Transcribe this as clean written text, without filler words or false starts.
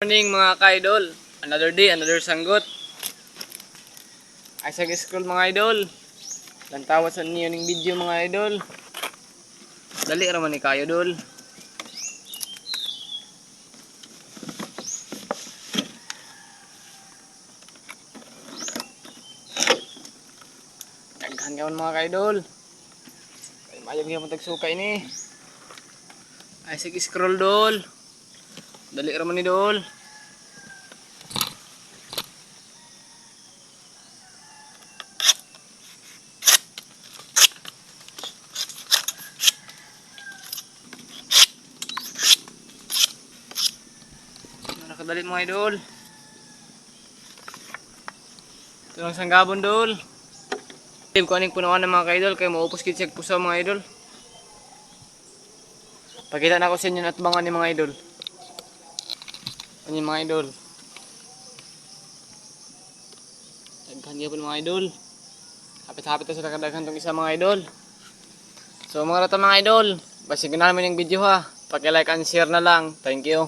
Morning mga ka-idol. Another day, another sanggot. Ay scroll mga idol. Lantawa sa niyo ning video mga idol. Dali raman ni kayo dol. Daghan kaon mga ka-idol. Kay mayog gyud tagsukay ni. Ay scroll dol. Dali raman ni dol. Nakadali mga idol. Ito lang sanggabon dol. Ko aning punuan ng mga ka-idol kay maupos kit siya pusa mga idol. Pakita na ko sa inyo at bangan ni mga idol. Ano mga idol? Daghan gyapon mga idol. Hapit-hapit na sila kadaghan tong isa mga idol. So mga rata mga idol, basi ganahan mo yung video ha. Paki-like and share na lang. Thank you.